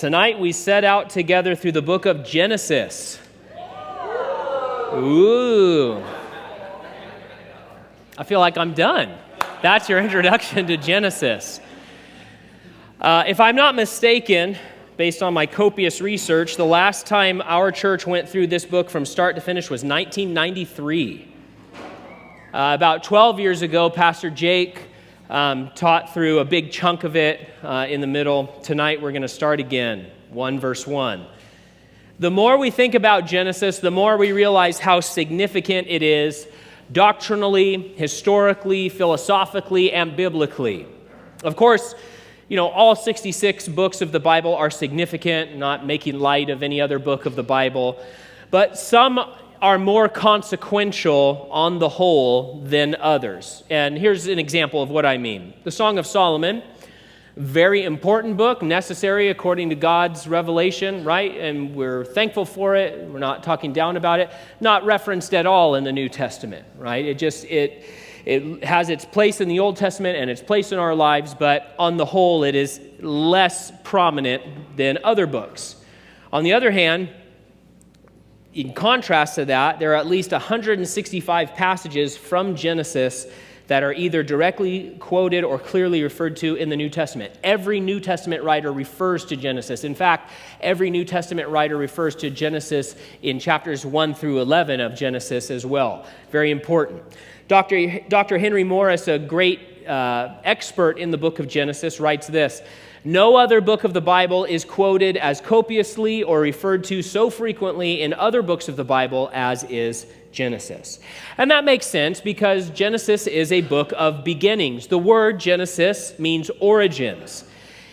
Tonight we set out together through the book of Genesis. Ooh. I feel like I'm done. That's your introduction to Genesis. If I'm not mistaken, based on my copious research, the last time our church went through this book from start to finish was 1993. About 12 years ago, Pastor Jake taught through a big chunk of it in the middle. Tonight we're going to start again, 1 verse 1. The more we think about Genesis, the more we realize how significant it is doctrinally, historically, philosophically, and biblically. Of course, all 66 books of the Bible are significant, not making light of any other book of the Bible, but some are more consequential on the whole than others. And here's an example of what I mean. The Song of Solomon, very important book, necessary according to God's revelation, right? And we're thankful for it. We're not talking down about it. Not referenced at all in the New Testament, right? It has its place in the Old Testament and its place in our lives, but on the whole, it is less prominent than other books. On the other hand, in contrast to that, there are at least 165 passages from Genesis that are either directly quoted or clearly referred to in the New Testament. Every New Testament writer refers to Genesis. In fact, every New Testament writer refers to Genesis in chapters 1 through 11 of Genesis as well. Very important. Dr. Henry Morris, a great expert in the book of Genesis, writes this: "No other book of the Bible is quoted as copiously or referred to so frequently in other books of the Bible as is Genesis." And that makes sense because Genesis is a book of beginnings. The word Genesis means origins.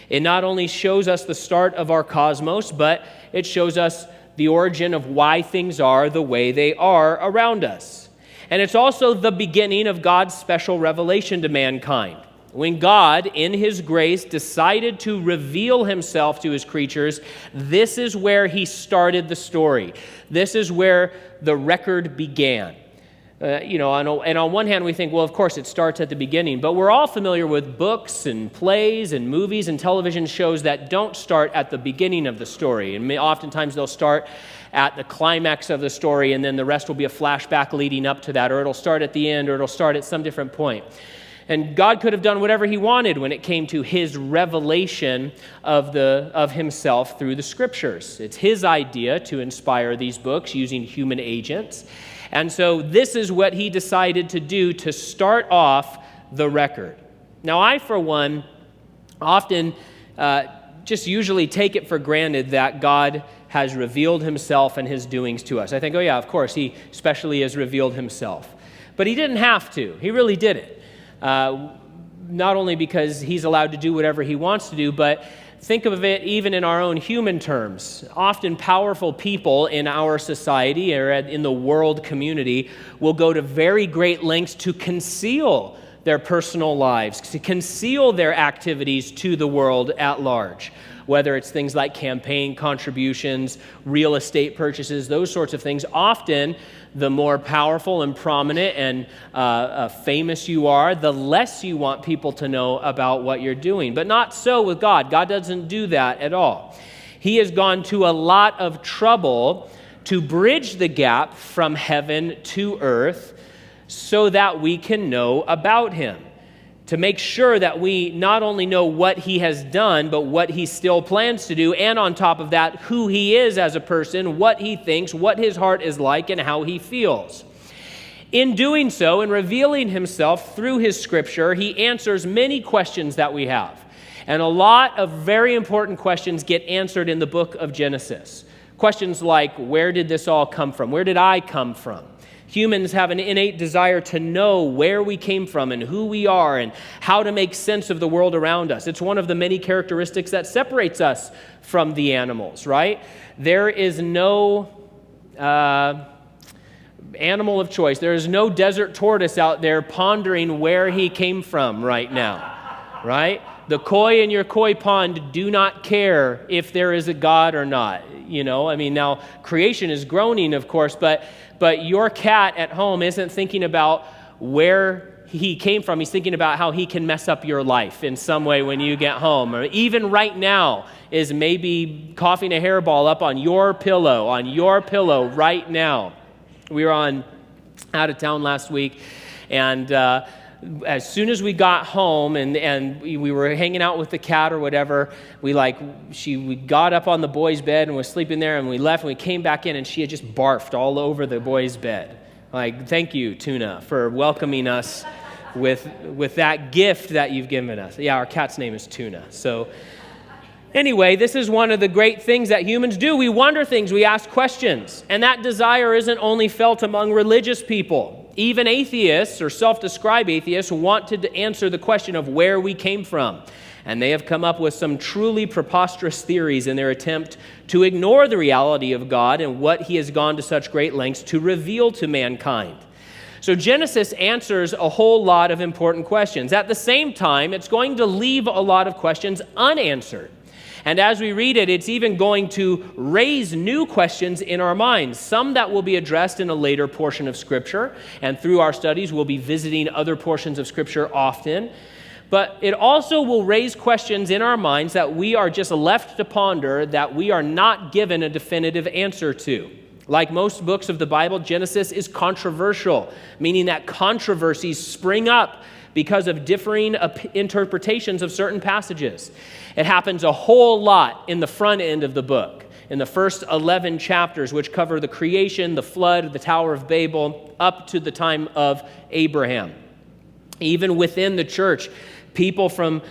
It not only shows us the start of our cosmos, but it shows us the origin of why things are the way they are around us. And it's also the beginning of God's special revelation to mankind. When God, in His grace, decided to reveal Himself to His creatures, this is where He started the story. This is where the record began. And on one hand we think, well, of course it starts at the beginning, but we're all familiar with books and plays and movies and television shows that don't start at the beginning of the story. And oftentimes they'll start at the climax of the story, and then the rest will be a flashback leading up to that, or it'll start at the end, or it'll start at some different point. And God could have done whatever He wanted when it came to His revelation of Himself through the Scriptures. It's His idea to inspire these books using human agents. And so this is what He decided to do to start off the record. Now, I, for one, often just usually take it for granted that God has revealed Himself and His doings to us. I think, oh yeah, of course, He especially has revealed Himself. But He didn't have to. He really didn't. Not only because He's allowed to do whatever He wants to do, but think of it even in our own human terms. Often powerful people in our society or in the world community will go to very great lengths to conceal their personal lives, to conceal their activities to the world at large. Whether it's things like campaign contributions, real estate purchases, those sorts of things. Often, the more powerful and prominent and famous you are, the less you want people to know about what you're doing. But not so with God. God doesn't do that at all. He has gone to a lot of trouble to bridge the gap from heaven to earth so that we can know about Him. To make sure that we not only know what He has done, but what He still plans to do, and on top of that, who He is as a person, what He thinks, what His heart is like, and how He feels. In doing so, in revealing Himself through His Scripture, He answers many questions that we have. And a lot of very important questions get answered in the book of Genesis. Questions like, where did this all come from? Where did I come from? Humans have an innate desire to know where we came from and who we are and how to make sense of the world around us. It's one of the many characteristics that separates us from the animals, right? There is no animal of choice. There is no desert tortoise out there pondering where he came from right now, right? The koi in your koi pond do not care if there is a God or not. Now creation is groaning, of course, but your cat at home isn't thinking about where he came from. He's thinking about how he can mess up your life in some way when you get home. Or even right now is maybe coughing a hairball up on your pillow right now. We were out of town last week, and as soon as we got home and we were hanging out with the cat or whatever, we got up on the boy's bed and was sleeping there, and we left and we came back in and she had just barfed all over the boy's bed. Thank you, Tuna, for welcoming us with that gift that you've given us. Yeah, our cat's name is Tuna. So anyway, this is one of the great things that humans do. We wonder things, we ask questions, and that desire isn't only felt among religious people. Even atheists or self-described atheists wanted to answer the question of where we came from. And they have come up with some truly preposterous theories in their attempt to ignore the reality of God and what he has gone to such great lengths to reveal to mankind. So Genesis answers a whole lot of important questions. At the same time, it's going to leave a lot of questions unanswered. And as we read it, it's even going to raise new questions in our minds, some that will be addressed in a later portion of Scripture. And through our studies, we'll be visiting other portions of Scripture often. But it also will raise questions in our minds that we are just left to ponder, that we are not given a definitive answer to. Like most books of the Bible, Genesis is controversial, meaning that controversies spring up because of differing interpretations of certain passages. It happens a whole lot in the front end of the book, in the first 11 chapters, which cover the creation, the flood, the Tower of Babel, up to the time of Abraham. Even within the church, people from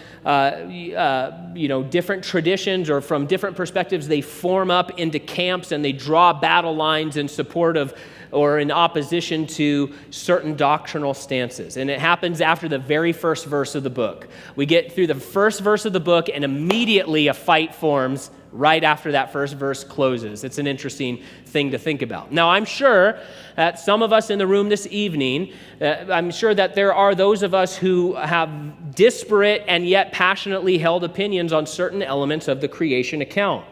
different traditions or from different perspectives, they form up into camps and they draw battle lines in support of or in opposition to certain doctrinal stances. And it happens after the very first verse of the book. We get through the first verse of the book and immediately a fight forms right after that first verse closes. It's an interesting thing to think about. Now, I'm sure that some of us in the room this evening, I'm sure that there are those of us who have disparate and yet passionately held opinions on certain elements of the creation account.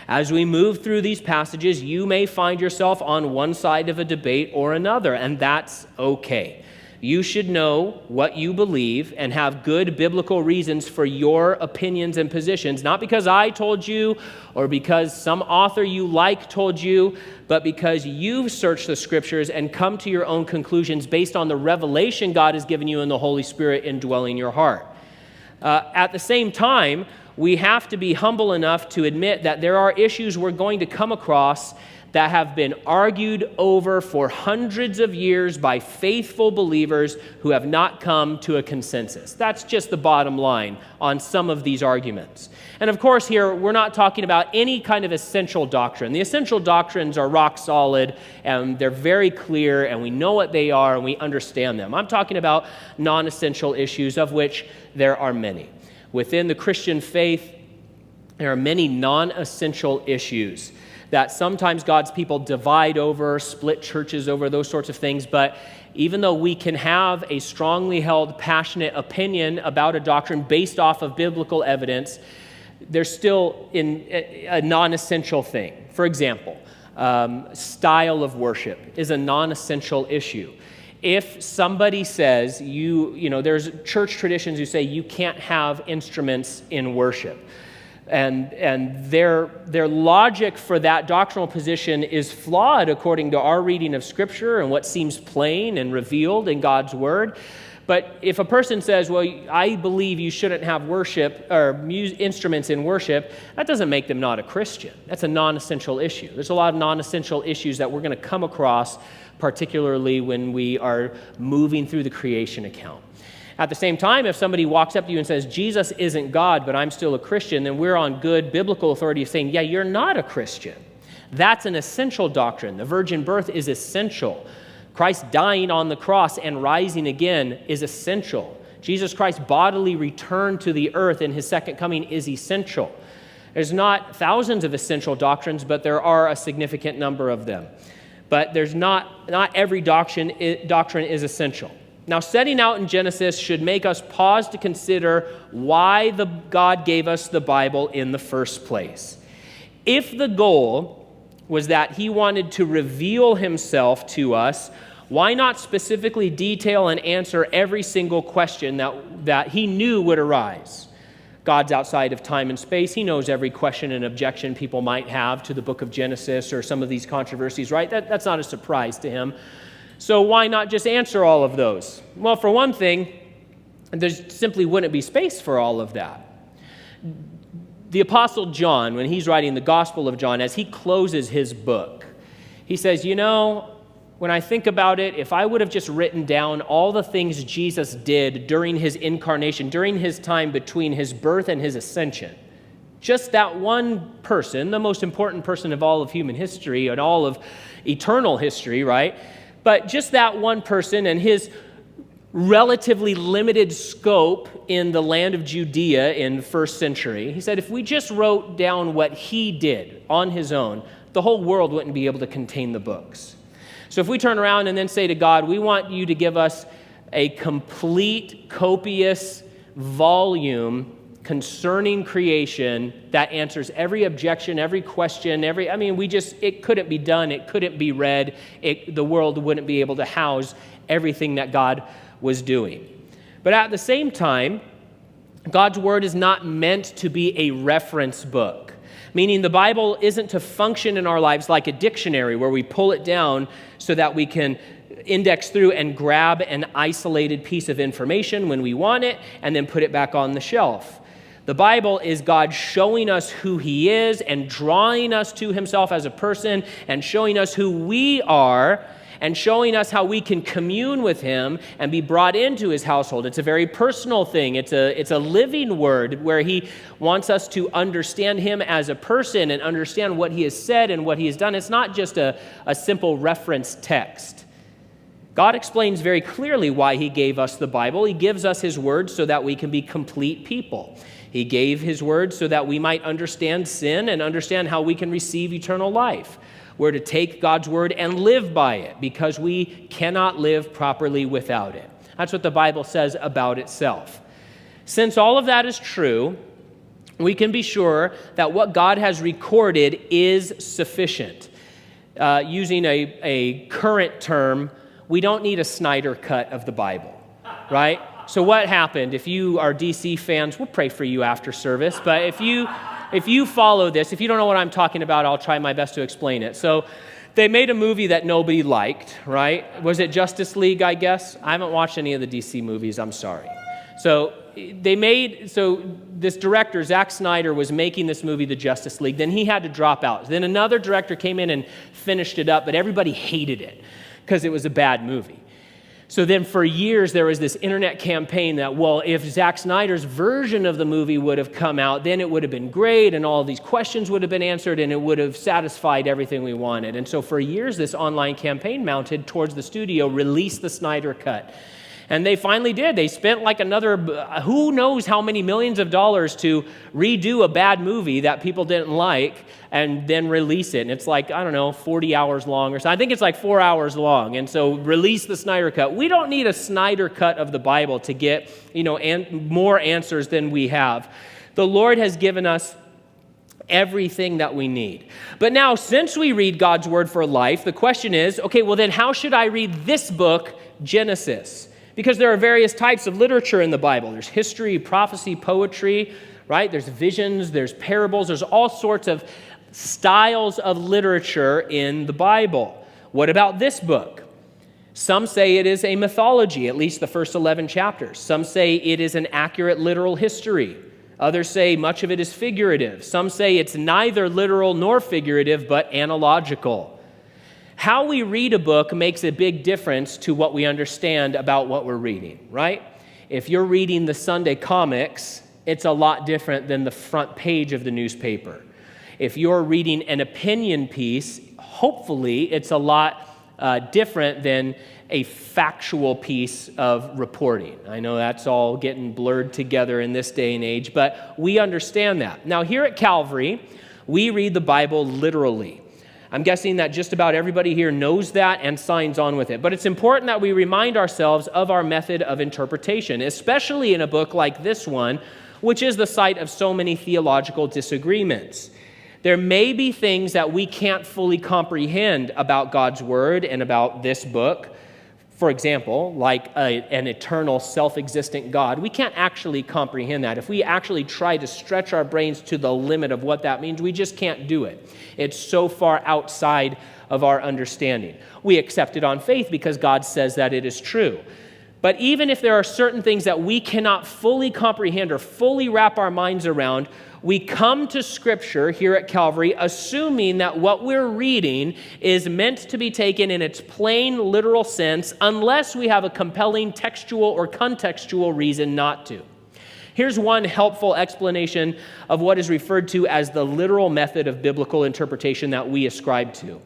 As we move through these passages, you may find yourself on one side of a debate or another, and that's okay. You should know what you believe and have good biblical reasons for your opinions and positions, not because I told you or because some author you like told you, but because you've searched the Scriptures and come to your own conclusions based on the revelation God has given you in the Holy Spirit indwelling your heart. At the same time, we have to be humble enough to admit that there are issues we're going to come across that have been argued over for hundreds of years by faithful believers who have not come to a consensus. That's just the bottom line on some of these arguments. And of course, here, we're not talking about any kind of essential doctrine. The essential doctrines are rock solid, and they're very clear, and we know what they are, and we understand them. I'm talking about non-essential issues, of which there are many. Within the Christian faith, there are many non-essential issues that sometimes God's people divide over, split churches over, those sorts of things. But even though we can have a strongly held, passionate opinion about a doctrine based off of biblical evidence, there's still a non-essential thing. For example, style of worship is a non-essential issue. If somebody says, there's church traditions who say you can't have instruments in worship. And their logic for that doctrinal position is flawed according to our reading of Scripture and what seems plain and revealed in God's Word. But if a person says, well, I believe you shouldn't have worship or instruments in worship, that doesn't make them not a Christian. That's a non-essential issue. There's a lot of non-essential issues that we're going to come across, particularly when we are moving through the creation account. At the same time, if somebody walks up to you and says, Jesus isn't God, but I'm still a Christian, then we're on good biblical authority of saying, yeah, you're not a Christian. That's an essential doctrine. The virgin birth is essential. Christ dying on the cross and rising again is essential. Jesus Christ's bodily return to the earth in his second coming is essential. There's not thousands of essential doctrines, but there are a significant number of them. But there's not every doctrine is essential. Now, setting out in Genesis should make us pause to consider why God gave us the Bible in the first place. If the goal was that he wanted to reveal himself to us, Why not specifically detail and answer every single question that he knew would arise? God's outside of time and space. He knows every question and objection people might have to the book of Genesis or some of these controversies, right? That's not a surprise to him. So why not just answer all of those? Well, for one thing, there simply wouldn't be space for all of that. The Apostle John, when he's writing the Gospel of John, as he closes his book, he says, when I think about it, if I would have just written down all the things Jesus did during his incarnation, during his time between his birth and his ascension, just that one person, the most important person of all of human history and all of eternal history, right? But just that one person and his relatively limited scope in the land of Judea in the first century, he said, if we just wrote down what he did on his own, the whole world wouldn't be able to contain the books. So if we turn around and then say to God, we want you to give us a complete, copious volume concerning creation that answers every objection, every question, it couldn't be done, it couldn't be read, the world wouldn't be able to house everything that God was doing. But at the same time, God's Word is not meant to be a reference book. Meaning the Bible isn't to function in our lives like a dictionary where we pull it down so that we can index through and grab an isolated piece of information when we want it and then put it back on the shelf. The Bible is God showing us who he is and drawing us to himself as a person and showing us who we are and showing us how we can commune with him and be brought into his household. It's a very personal thing. It's a living word where he wants us to understand him as a person and understand what he has said and what he has done. It's not just a simple reference text. God explains very clearly why he gave us the Bible. He gives us his word so that we can be complete people. He gave his word so that we might understand sin and understand how we can receive eternal life. We're to take God's word and live by it because we cannot live properly without it. That's what the Bible says about itself. Since all of that is true, we can be sure that what God has recorded is sufficient. Using a current term, we don't need a Snyder cut of the Bible, right? So what happened? If you are DC fans, we'll pray for you after service, but if you follow this, if you don't know what I'm talking about, I'll try my best to explain it. So they made a movie that nobody liked, right? Was it Justice League, I guess? I haven't watched any of the DC movies, I'm sorry. So this director, Zack Snyder, was making this movie, The Justice League. Then he had to drop out. Then another director came in and finished it up, but everybody hated it because it was a bad movie. So then for years, there was this internet campaign that, well, if Zack Snyder's version of the movie would have come out, then it would have been great, and all these questions would have been answered, and it would have satisfied everything we wanted. And so for years, this online campaign mounted towards the studio, release the Snyder Cut. And they finally did. They spent like another, who knows how many millions of dollars to redo a bad movie that people didn't like and then release it. And it's like, 40 hours long or so. I think it's like 4 hours long. And so release the Snyder Cut. We don't need a Snyder Cut of the Bible to get, more answers than we have. The Lord has given us everything that we need. But now, since we read God's word for life, the question is, okay, well then how should I read this book, Genesis? Because there are various types of literature in the Bible. There's history, prophecy, poetry, right? There's visions, there's parables, there's all sorts of styles of literature in the Bible. What about this book? Some say it is a mythology, at least the first 11 chapters. Some say it is an accurate literal history. Others say much of it is figurative. Some say it's neither literal nor figurative, but analogical. How we read a book makes a big difference to what we understand about what we're reading, right? If you're reading the Sunday comics, it's a lot different than the front page of the newspaper. If you're reading an opinion piece, hopefully it's a lot different than a factual piece of reporting. I know that's all getting blurred together in this day and age, but we understand that. Now, here at Calvary, we read the Bible literally. I'm guessing that just about everybody here knows that and signs on with it. But it's important that we remind ourselves of our method of interpretation, especially in a book like this one, which is the site of so many theological disagreements. There may be things that we can't fully comprehend about God's word and about this book, for example, like an eternal, self-existent God, we can't actually comprehend that. If we actually try to stretch our brains to the limit of what that means, we just can't do it. It's so far outside of our understanding. We accept it on faith because God says that it is true. But even if there are certain things that we cannot fully comprehend or fully wrap our minds around, we come to Scripture here at Calvary assuming that what we're reading is meant to be taken in its plain, literal sense, unless we have a compelling textual or contextual reason not to. Here's one helpful explanation of what is referred to as the literal method of biblical interpretation that we ascribe to.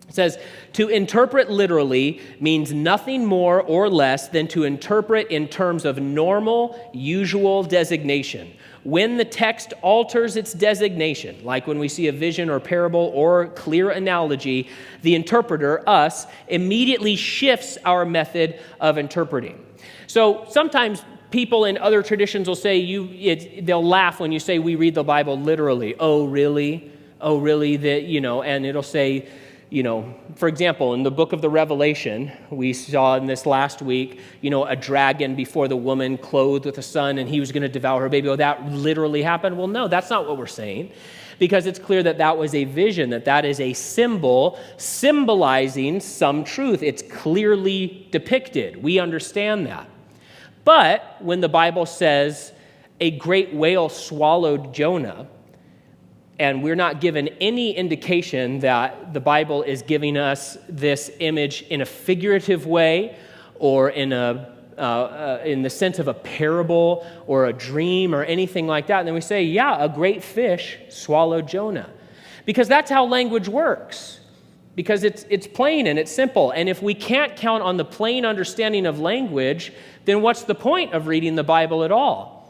It says, to interpret literally means nothing more or less than to interpret in terms of normal, usual designation. When the text alters its designation, like when we see a vision or parable or clear analogy, the interpreter, us, immediately shifts our method of interpreting. So sometimes people in other traditions will say, they'll laugh when you say we read the Bible literally. Oh, really? Oh, really? And it'll say, for example, in the book of the Revelation, we saw in this last week, a dragon before the woman clothed with the sun, and he was going to devour her baby. Oh, that literally happened? Well, no, that's not what we're saying, because it's clear that that was a vision, that is a symbol symbolizing some truth. It's clearly depicted. We understand that. But when the Bible says a great whale swallowed Jonah, and we're not given any indication that the Bible is giving us this image in a figurative way or in the sense of a parable or a dream or anything like that. And then we say, yeah, a great fish swallowed Jonah. Because that's how language works. Because it's plain and it's simple. And if we can't count on the plain understanding of language, then what's the point of reading the Bible at all?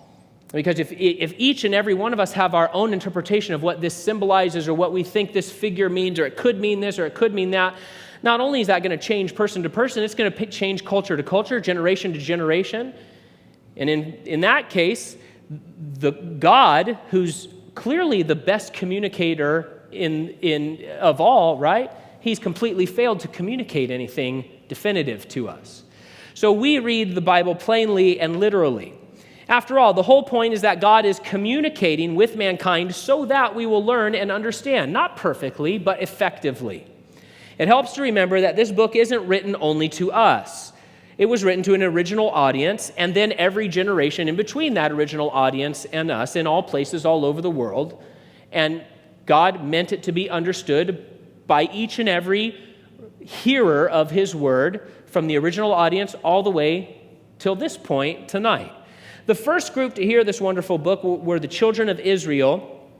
Because if each and every one of us have our own interpretation of what this symbolizes or what we think this figure means, or it could mean this or it could mean that, not only is that going to change person to person, it's going to change culture to culture, generation to generation. And in that case, the God, who's clearly the best communicator of all, right? He's completely failed to communicate anything definitive to us. So we read the Bible plainly and literally. After all, the whole point is that God is communicating with mankind so that we will learn and understand, not perfectly, but effectively. It helps to remember that this book isn't written only to us. It was written to an original audience, and then every generation in between that original audience and us in all places all over the world. And God meant it to be understood by each and every hearer of his word from the original audience all the way till this point tonight. The first group to hear this wonderful book were the children of Israel,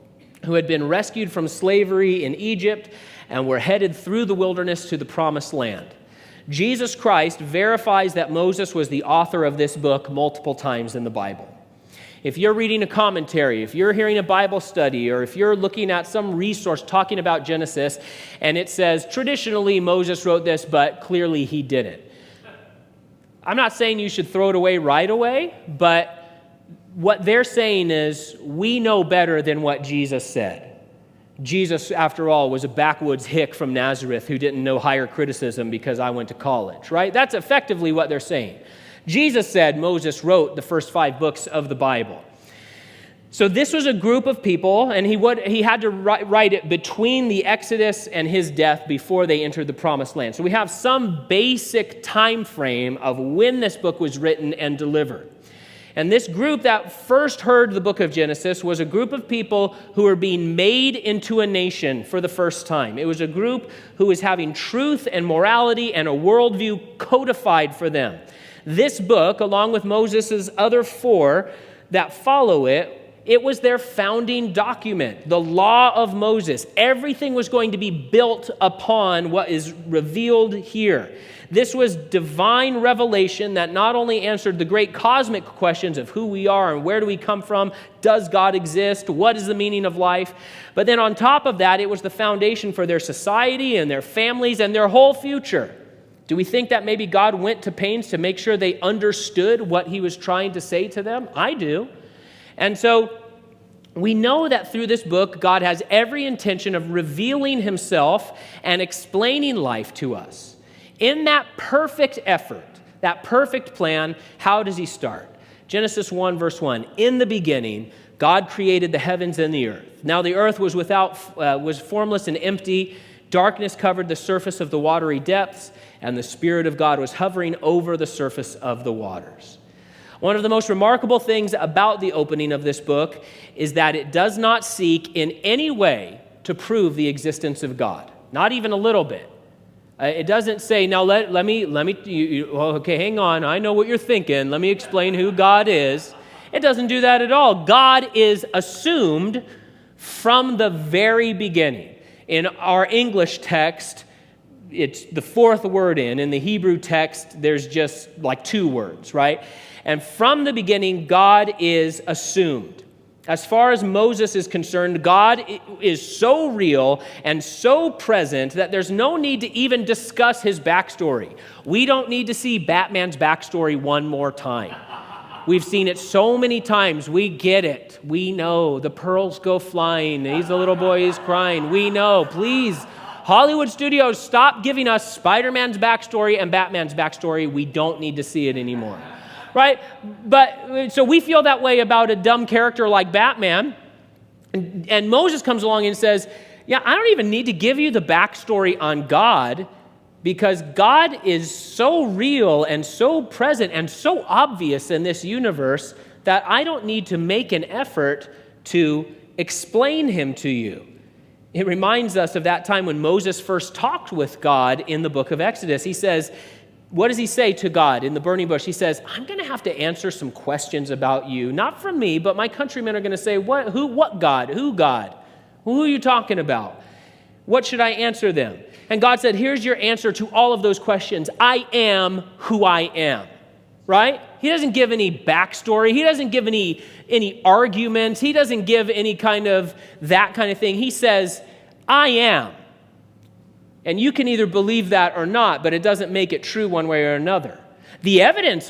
who had been rescued from slavery in Egypt and were headed through the wilderness to the promised land. Jesus Christ verifies that Moses was the author of this book multiple times in the Bible. If you're reading a commentary, if you're hearing a Bible study, or if you're looking at some resource talking about Genesis, and it says, traditionally Moses wrote this, but clearly he didn't. I'm not saying you should throw it away right away, but what they're saying is we know better than what Jesus said. Jesus, after all, was a backwoods hick from Nazareth who didn't know higher criticism because I went to college, right? That's effectively what they're saying. Jesus said Moses wrote the first 5 books of the Bible. So this was a group of people, and he had to write it between the Exodus and his death before they entered the Promised Land. So we have some basic time frame of when this book was written and delivered. And this group that first heard the book of Genesis was a group of people who were being made into a nation for the first time. It was a group who was having truth and morality and a worldview codified for them. This book, along with Moses' other 4 that follow it, it was their founding document, the law of Moses. Everything was going to be built upon what is revealed here. This was divine revelation that not only answered the great cosmic questions of who we are and where do we come from, does God exist, what is the meaning of life, but then on top of that, it was the foundation for their society and their families and their whole future. Do we think that maybe God went to pains to make sure they understood what he was trying to say to them? I do. And so we know that through this book, God has every intention of revealing himself and explaining life to us. In that perfect effort, that perfect plan, how does he start? Genesis 1, verse 1, in the beginning, God created the heavens and the earth. Now the earth was formless and empty. Darkness covered the surface of the watery depths, and the Spirit of God was hovering over the surface of the waters. One of the most remarkable things about the opening of this book is that it does not seek in any way to prove the existence of God, not even a little bit. It doesn't say, now let me, okay, hang on, I know what you're thinking, let me explain who God is. It doesn't do that at all. God is assumed from the very beginning. In our English text, it's the fourth word in the Hebrew text, there's just like 2 words, right? And from the beginning, God is assumed. As far as Moses is concerned, God is so real and so present that there's no need to even discuss his backstory. We don't need to see Batman's backstory one more time. We've seen it so many times. We get it. We know. The pearls go flying. He's a little boy, he's crying. We know. Please, Hollywood studios, stop giving us Spider-Man's backstory and Batman's backstory. We don't need to see it anymore. Right? But so we feel that way about a dumb character like Batman. And Moses comes along and says, yeah, I don't even need to give you the backstory on God because God is so real and so present and so obvious in this universe that I don't need to make an effort to explain him to you. It reminds us of that time when Moses first talked with God in the book of Exodus. He says, what does he say to God in the burning bush? He says, I'm going to have to answer some questions about you, not from me, but my countrymen are going to say, what God? Who God? Who are you talking about? What should I answer them? And God said, here's your answer to all of those questions. I am who I am, right? He doesn't give any backstory. He doesn't give any arguments. He doesn't give any kind of that kind of thing. He says, I am. And you can either believe that or not, but it doesn't make it true one way or another. The evidence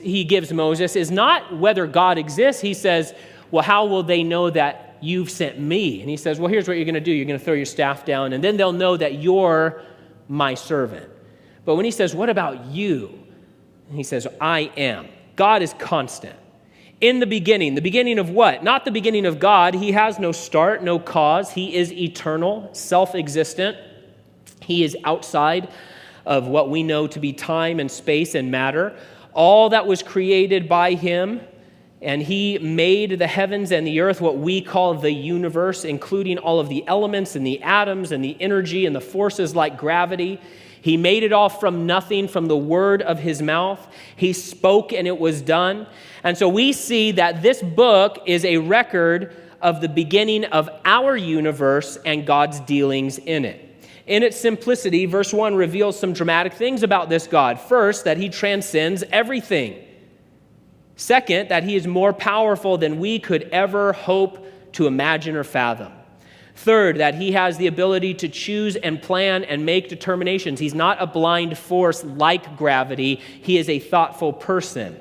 he gives Moses is not whether God exists. He says, well, how will they know that you've sent me? And he says, well, here's what you're going to do. You're going to throw your staff down, and then they'll know that you're my servant. But when he says, what about you? And he says, I am. God is constant. In the beginning of what? Not the beginning of God. He has no start, no cause. He is eternal, self-existent. He is outside of what we know to be time and space and matter. All that was created by him, and he made the heavens and the earth, what we call the universe, including all of the elements and the atoms and the energy and the forces like gravity. He made it all from nothing, from the word of his mouth. He spoke and it was done. And so we see that this book is a record of the beginning of our universe and God's dealings in it. In its simplicity, verse 1 reveals some dramatic things about this God. First, that he transcends everything. Second, that he is more powerful than we could ever hope to imagine or fathom. Third, that he has the ability to choose and plan and make determinations. He's not a blind force like gravity. He is a thoughtful person.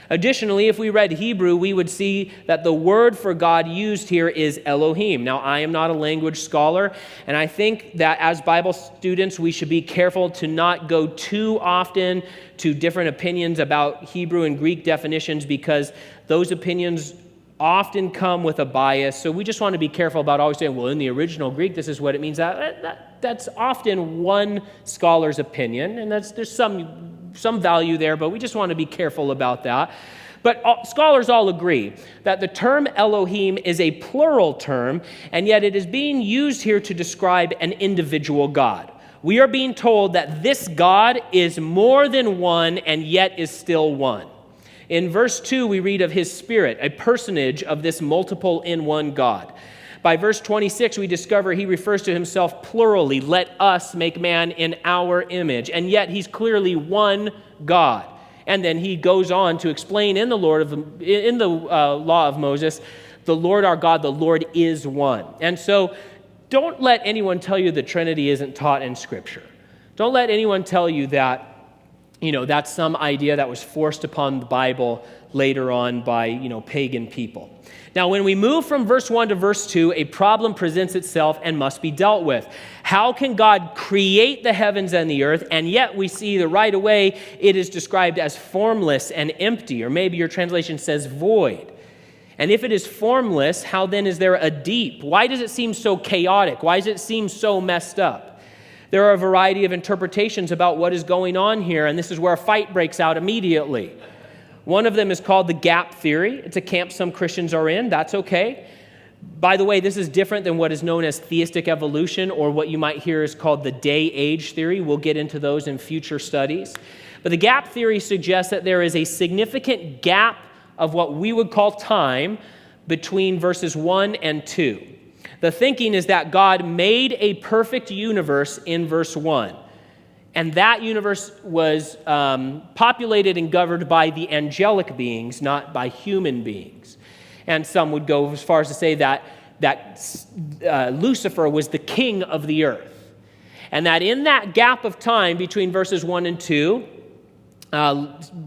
Additionally, if we read Hebrew, we would see that the word for God used here is Elohim. Now, I am not a language scholar, and I think that as Bible students, we should be careful to not go too often to different opinions about Hebrew and Greek definitions because those opinions often come with a bias. So we just want to be careful about always saying, well, in the original Greek, this is what it means. That's often one scholar's opinion, and there's some value there, but we just want to be careful about that. But scholars all agree that the term Elohim is a plural term, and yet it is being used here to describe an individual God. We are being told that this God is more than one and yet is still one. In verse 2, we read of his spirit, a personage of this multiple in one God. By verse 26, we discover he refers to himself plurally, let us make man in our image. And yet he's clearly one God. And then he goes on to explain in the law of Moses, the Lord our God, the Lord is one. And so don't let anyone tell you the Trinity isn't taught in Scripture. Don't let anyone tell you that That's some idea that was forced upon the Bible later on by, pagan people. Now, when we move from verse 1 to verse 2, a problem presents itself and must be dealt with. How can God create the heavens and the earth, and yet we see that right away it is described as formless and empty, or maybe your translation says void. And if it is formless, how then is there a deep? Why does it seem so chaotic? Why does it seem so messed up? There are a variety of interpretations about what is going on here, and this is where a fight breaks out immediately. One of them is called the gap theory. It's a camp some Christians are in. That's okay. By the way, this is different than what is known as theistic evolution, or what you might hear is called the day-age theory. We'll get into those in future studies. But the gap theory suggests that there is a significant gap of what we would call time between verses 1 and 2. The thinking is that God made a perfect universe in verse 1. And that universe was populated and governed by the angelic beings, not by human beings. And some would go as far as to say that Lucifer was the king of the earth. And that in that gap of time between verses 1 and 2,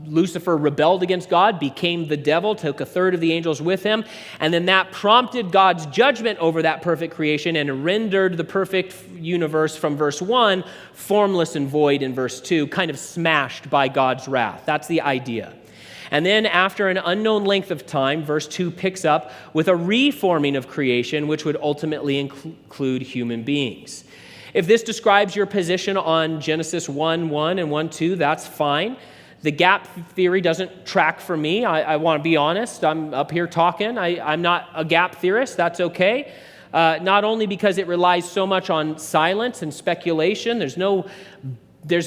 Lucifer rebelled against God, became the devil, took a third of the angels with him, and then that prompted God's judgment over that perfect creation and rendered the perfect universe from verse 1 formless and void in verse 2, kind of smashed by God's wrath. That's the idea. And then after an unknown length of time, verse 2 picks up with a reforming of creation, which would ultimately include human beings. If this describes your position on Genesis 1:1 and 1:2, that's fine. The gap theory doesn't track for me. I want to be honest. I'm up here talking. I'm not a gap theorist. That's okay. Not only because it relies so much on silence and speculation. There's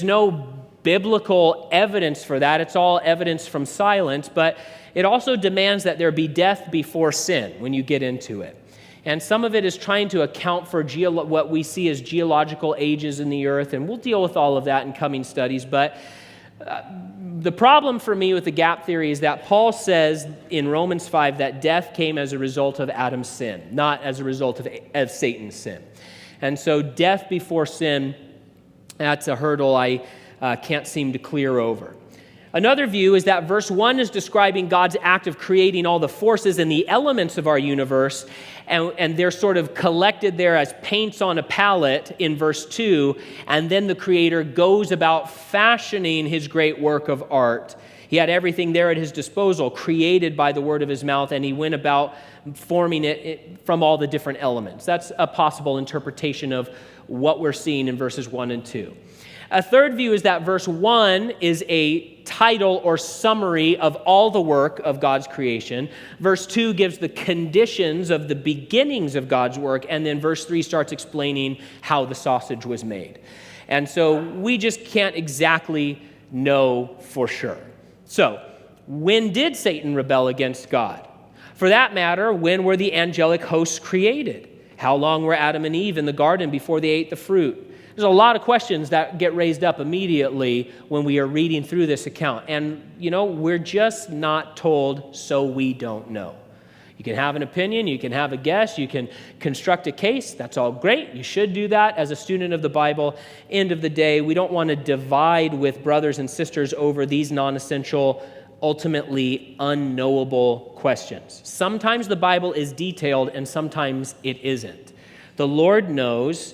no biblical evidence for that. It's all evidence from silence. But it also demands that there be death before sin when you get into it. And some of it is trying to account for what we see as geological ages in the earth. And we'll deal with all of that in coming studies. But the problem for me with the gap theory is that Paul says in Romans 5 that death came as a result of Adam's sin, not as a result of Satan's sin. And so death before sin, that's a hurdle I can't seem to clear over. Another view is that verse 1 is describing God's act of creating all the forces and the elements of our universe, and they're sort of collected there as paints on a palette in verse 2, and then the Creator goes about fashioning his great work of art. He had everything there at his disposal, created by the word of his mouth, and he went about forming it from all the different elements. That's a possible interpretation of what we're seeing in verses 1 and 2. A third view is that verse 1 is a title or summary of all the work of God's creation. Verse 2 gives the conditions of the beginnings of God's work, and then verse 3 starts explaining how the sausage was made. And so we just can't exactly know for sure. So, when did Satan rebel against God? For that matter, when were the angelic hosts created? How long were Adam and Eve in the garden before they ate the fruit? There's a lot of questions that get raised up immediately when we are reading through this account. And, we're just not told, so we don't know. You can have an opinion, you can have a guess, you can construct a case. That's all great. You should do that as a student of the Bible. End of the day, we don't want to divide with brothers and sisters over these non-essential, ultimately unknowable questions. Sometimes the Bible is detailed and sometimes it isn't. The Lord knows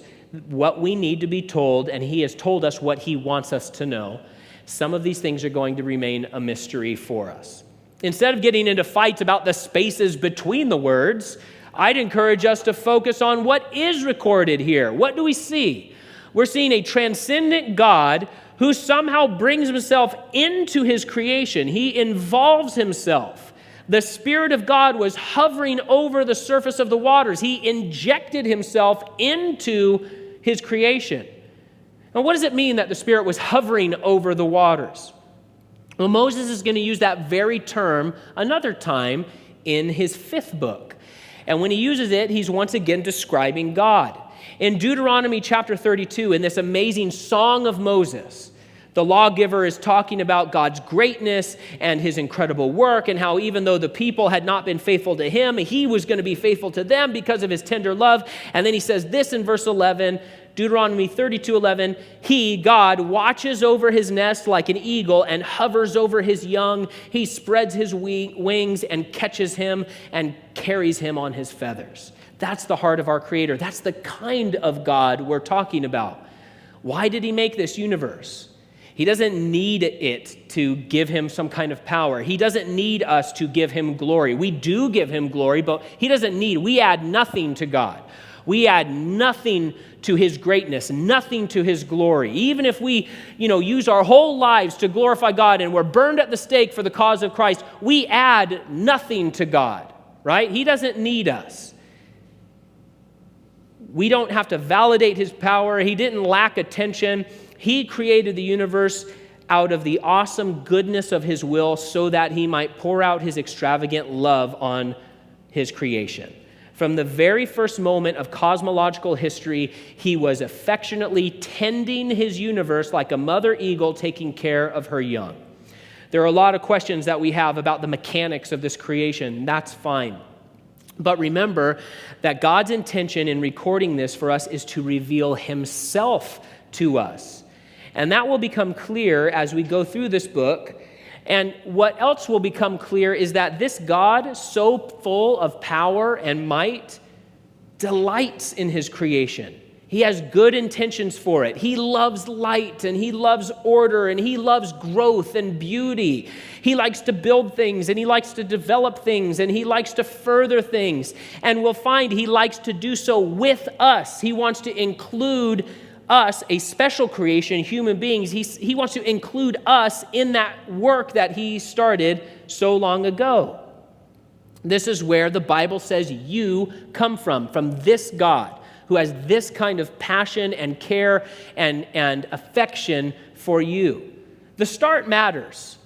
what we need to be told, and he has told us what he wants us to know. Some of these things are going to remain a mystery for us. Instead of getting into fights about the spaces between the words, I'd encourage us to focus on what is recorded here. What do we see? We're seeing a transcendent God who somehow brings himself into his creation. He involves himself. The Spirit of God was hovering over the surface of the waters. He injected himself into his creation. Now, what does it mean that the Spirit was hovering over the waters? Well, Moses is going to use that very term another time in his 5th book. And when he uses it, he's once again describing God. In Deuteronomy chapter 32, in this amazing Song of Moses, The lawgiver is talking about God's greatness and his incredible work, and how even though the people had not been faithful to him, he was going to be faithful to them because of his tender love. And then he says this in verse 11, Deuteronomy 32:11, he, God, watches over his nest like an eagle and hovers over his young. He spreads his wings and catches him and carries him on his feathers. That's the heart of our Creator. That's the kind of God we're talking about. Why did he make this universe? He doesn't need it to give him some kind of power. He doesn't need us to give him glory. We do give him glory, but he doesn't need. We add nothing to God. We add nothing to his greatness, nothing to his glory. Even if we, use our whole lives to glorify God and we're burned at the stake for the cause of Christ, we add nothing to God, right? He doesn't need us. We don't have to validate his power. He didn't lack attention. He created the universe out of the awesome goodness of his will so that he might pour out his extravagant love on his creation. From the very first moment of cosmological history, he was affectionately tending his universe like a mother eagle taking care of her young. There are a lot of questions that we have about the mechanics of this creation. That's fine. But remember that God's intention in recording this for us is to reveal himself to us. And that will become clear as we go through this book. And what else will become clear is that this God, so full of power and might, delights in his creation. He has good intentions for it. He loves light, and he loves order, and he loves growth and beauty. He likes to build things, and he likes to develop things, and he likes to further things. And we'll find he likes to do so with us. He wants to include us, a special creation, human beings. He wants to include us in that work that he started so long ago. This is where the Bible says you come from this God who has this kind of passion and care and affection for you. The start matters.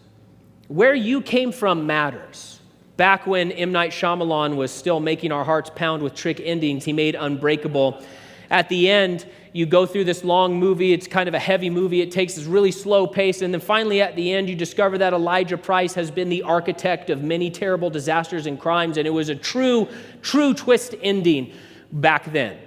Where you came from matters. Back when M. Night Shyamalan was still making our hearts pound with trick endings, he made Unbreakable. At the end, you go through this long movie. It's kind of a heavy movie. It takes this really slow pace. And then finally, at the end, you discover that Elijah Price has been the architect of many terrible disasters and crimes. And it was a true twist ending back then.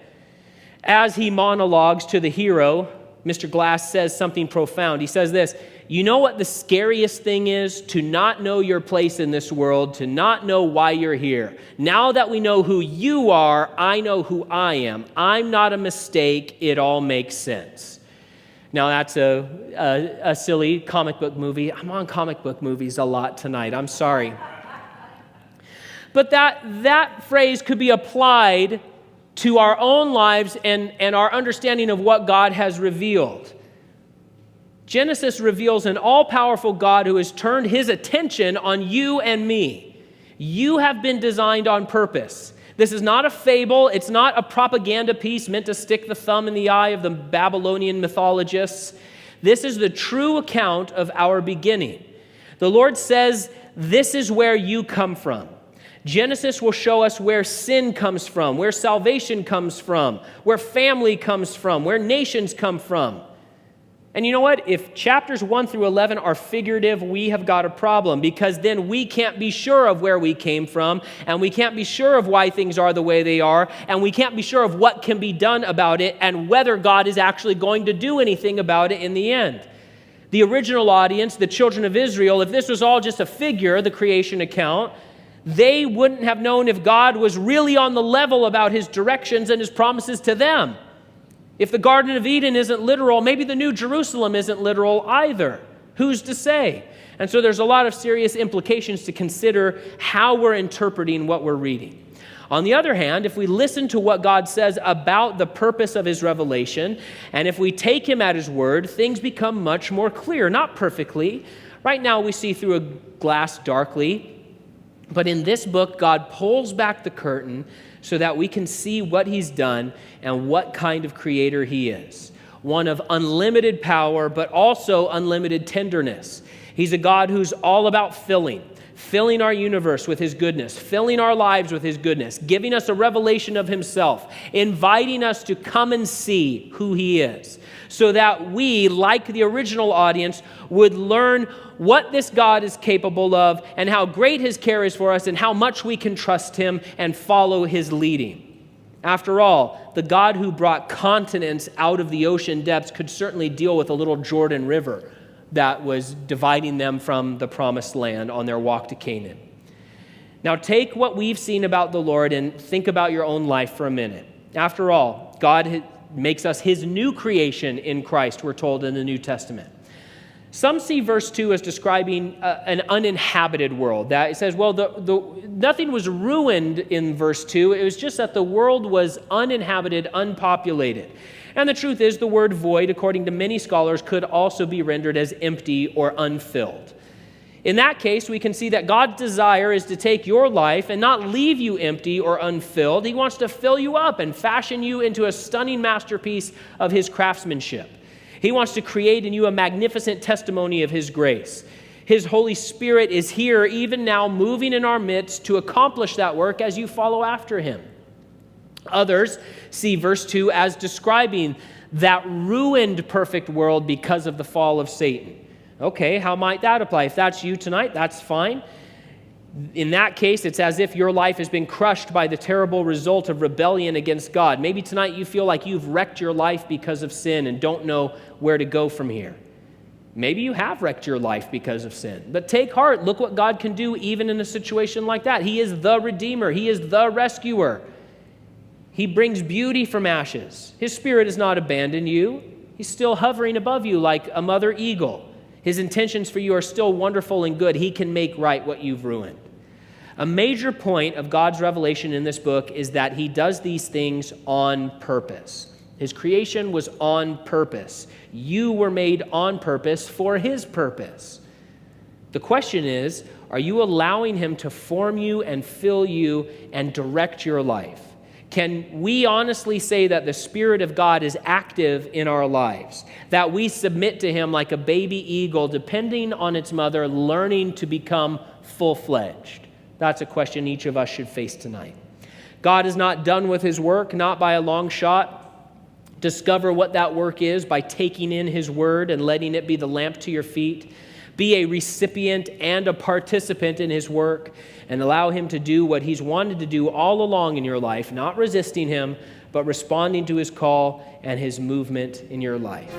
As he monologues to the hero, Mr. Glass says something profound. He says this, you know what the scariest thing is? To not know your place in this world, to not know why you're here. Now that we know who you are, I know who I am. I'm not a mistake. It all makes sense. Now that's a silly comic book movie. I'm on comic book movies a lot tonight. I'm sorry. But that phrase could be applied to our own lives and our understanding of what God has revealed. Genesis reveals an all-powerful God who has turned his attention on you and me. You have been designed on purpose. This is not a fable. It's not a propaganda piece meant to stick the thumb in the eye of the Babylonian mythologists. This is the true account of our beginning. The Lord says, this is where you come from. Genesis will show us where sin comes from, where salvation comes from, where family comes from, where nations come from. And you know what? If chapters 1 through 11 are figurative, we have got a problem, because then we can't be sure of where we came from, and we can't be sure of why things are the way they are, and we can't be sure of what can be done about it and whether God is actually going to do anything about it in the end. The original audience, the children of Israel, if this was all just a figure, the creation account, they wouldn't have known if God was really on the level about his directions and his promises to them. If the Garden of Eden isn't literal, maybe the New Jerusalem isn't literal either. Who's to say? And so there's a lot of serious implications to consider how we're interpreting what we're reading. On the other hand, if we listen to what God says about the purpose of his revelation, and if we take him at his word, things become much more clear. Not perfectly. Right now we see through a glass darkly, but in this book, God pulls back the curtain so that we can see what he's done and what kind of creator he is. One of unlimited power, but also unlimited tenderness. He's a God who's all about filling our universe with his goodness, filling our lives with his goodness, giving us a revelation of himself, inviting us to come and see who he is. so that we, like the original audience, would learn what this God is capable of and how great his care is for us and how much we can trust him and follow his leading. After all, the God who brought continents out of the ocean depths could certainly deal with a little Jordan River that was dividing them from the promised land on their walk to Canaan. Now take what we've seen about the Lord and think about your own life for a minute. After all, God makes us his new creation in Christ, we're told in the New Testament. Some see verse 2 as describing an uninhabited world. That it says, well, nothing was ruined in verse 2. It was just that the world was uninhabited, unpopulated. And the truth is, the word void, according to many scholars, could also be rendered as empty or unfilled. In that case, we can see that God's desire is to take your life and not leave you empty or unfilled. He wants to fill you up and fashion you into a stunning masterpiece of his craftsmanship. He wants to create in you a magnificent testimony of his grace. His Holy Spirit is here even now, moving in our midst to accomplish that work as you follow after him. Others see verse 2 as describing that ruined perfect world because of the fall of Satan. Okay, how might that apply? If that's you tonight, that's fine. In that case, it's as if your life has been crushed by the terrible result of rebellion against God. Maybe tonight you feel like you've wrecked your life because of sin and don't know where to go from here. Maybe you have wrecked your life because of sin. But take heart. Look what God can do even in a situation like that. He is the Redeemer. He is the rescuer. He brings beauty from ashes. His Spirit has not abandoned you. He's still hovering above you like a mother eagle. His intentions for you are still wonderful and good. He can make right what you've ruined. A major point of God's revelation in this book is that he does these things on purpose. His creation was on purpose. You were made on purpose for his purpose. The question is, are you allowing him to form you and fill you and direct your life? Can we honestly say that the Spirit of God is active in our lives? That we submit to him like a baby eagle, depending on its mother, learning to become full-fledged? That's a question each of us should face tonight. God is not done with his work, not by a long shot. Discover what that work is by taking in his word and letting it be the lamp to your feet. Be a recipient and a participant in his work and allow him to do what he's wanted to do all along in your life, not resisting him, but responding to his call and his movement in your life.